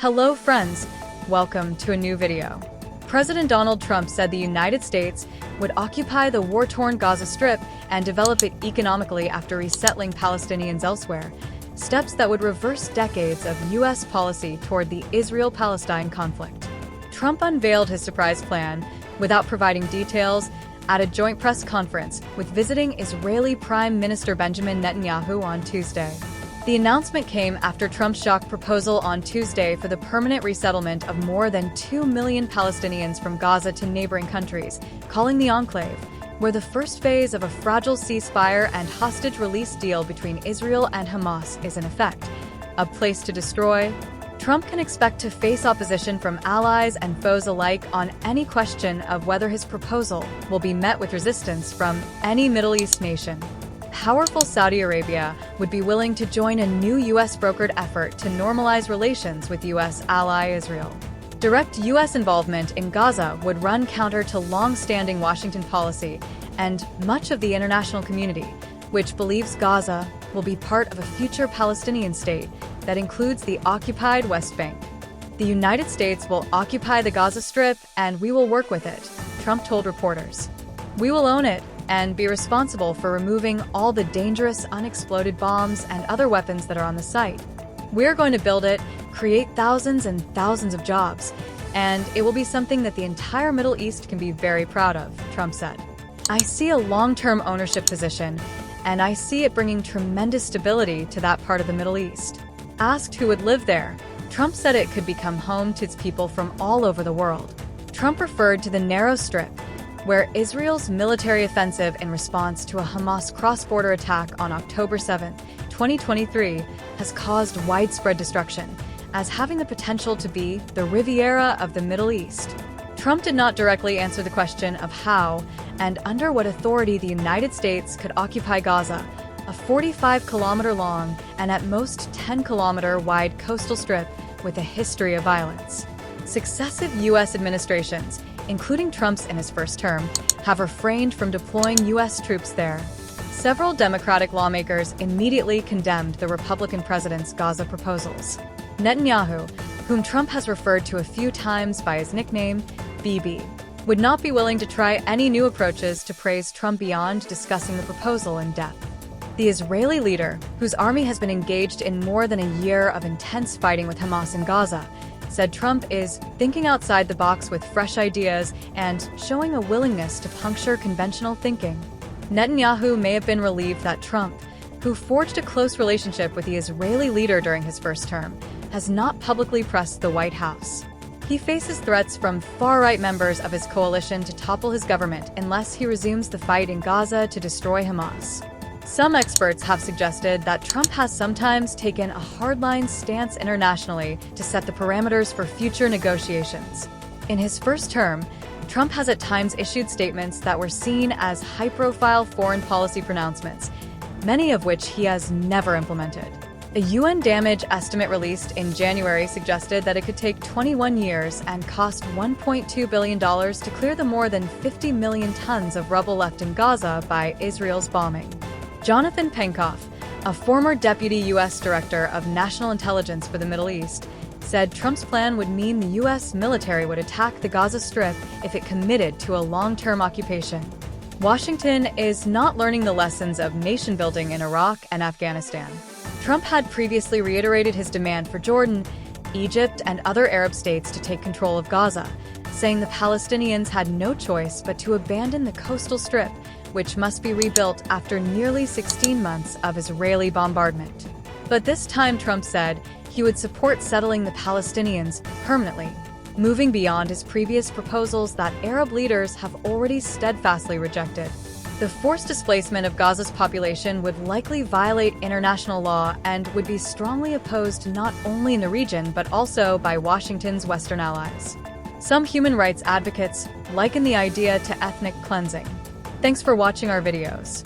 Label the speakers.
Speaker 1: Hello friends, welcome to a new video. President Donald Trump said the United States would occupy the war-torn Gaza Strip and develop it economically after resettling Palestinians elsewhere, steps that would reverse decades of U.S. policy toward the Israel-Palestine conflict. Trump unveiled his surprise plan, without providing details, at a joint press conference with visiting Israeli Prime Minister Benjamin Netanyahu on Tuesday. The announcement came after Trump's shock proposal on Tuesday for the permanent resettlement of more than 2 million Palestinians from Gaza to neighboring countries, calling the enclave, where the first phase of a fragile ceasefire and hostage release deal between Israel and Hamas is in effect, a place to destroy. Trump can expect to face opposition from allies and foes alike on any question of whether his proposal will be met with resistance from any Middle East nation. Powerful Saudi Arabia would be willing to join a new U.S.-brokered effort to normalize relations with U.S. ally Israel. Direct U.S. involvement in Gaza would run counter to long-standing Washington policy and much of the international community, which believes Gaza will be part of a future Palestinian state that includes the occupied West Bank. The United States will occupy the Gaza Strip and we will work with it, Trump told reporters. We will own it and be responsible for removing all the dangerous unexploded bombs and other weapons that are on the site. We're going to build it, create thousands and thousands of jobs, and it will be something that the entire Middle East can be very proud of, Trump said. I see a long-term ownership position, and I see it bringing tremendous stability to that part of the Middle East. Asked who would live there, Trump said it could become home to its people from all over the world. Trump referred to the narrow strip, where Israel's military offensive in response to a Hamas cross-border attack on October 7, 2023, has caused widespread destruction, as having the potential to be the Riviera of the Middle East. Trump did not directly answer the question of how and under what authority the United States could occupy Gaza, a 45-kilometer-long and at most 10-kilometer-wide coastal strip with a history of violence. Successive U.S. administrations, including Trump's in his first term, have refrained from deploying U.S. troops there. Several Democratic lawmakers immediately condemned the Republican president's Gaza proposals. Netanyahu, whom Trump has referred to a few times by his nickname, Bibi, would not be willing to try any new approaches to praise Trump beyond discussing the proposal in depth. The Israeli leader, whose army has been engaged in more than a year of intense fighting with Hamas in Gaza, said Trump is thinking outside the box with fresh ideas and showing a willingness to puncture conventional thinking. Netanyahu may have been relieved that Trump, who forged a close relationship with the Israeli leader during his first term, has not publicly pressed the White House. He faces threats from far-right members of his coalition to topple his government unless he resumes the fight in Gaza to destroy Hamas. Some experts have suggested that Trump has sometimes taken a hardline stance internationally to set the parameters for future negotiations. In his first term, Trump has at times issued statements that were seen as high-profile foreign policy pronouncements, many of which he has never implemented. A UN damage estimate released in January suggested that it could take 21 years and cost $1.2 billion to clear the more than 50 million tons of rubble left in Gaza by Israel's bombing. Jonathan Penkoff, a former deputy U.S. Director of National Intelligence for the Middle East, said Trump's plan would mean the U.S. military would attack the Gaza Strip if it committed to a long-term occupation. Washington is not learning the lessons of nation-building in Iraq and Afghanistan. Trump had previously reiterated his demand for Jordan, Egypt, and other Arab states to take control of Gaza, saying the Palestinians had no choice but to abandon the coastal strip, which must be rebuilt after nearly 16 months of Israeli bombardment. But this time Trump said he would support settling the Palestinians permanently, moving beyond his previous proposals that Arab leaders have already steadfastly rejected. The forced displacement of Gaza's population would likely violate international law and would be strongly opposed not only in the region but also by Washington's Western allies. Some human rights advocates liken the idea to ethnic cleansing. Thanks for watching our videos.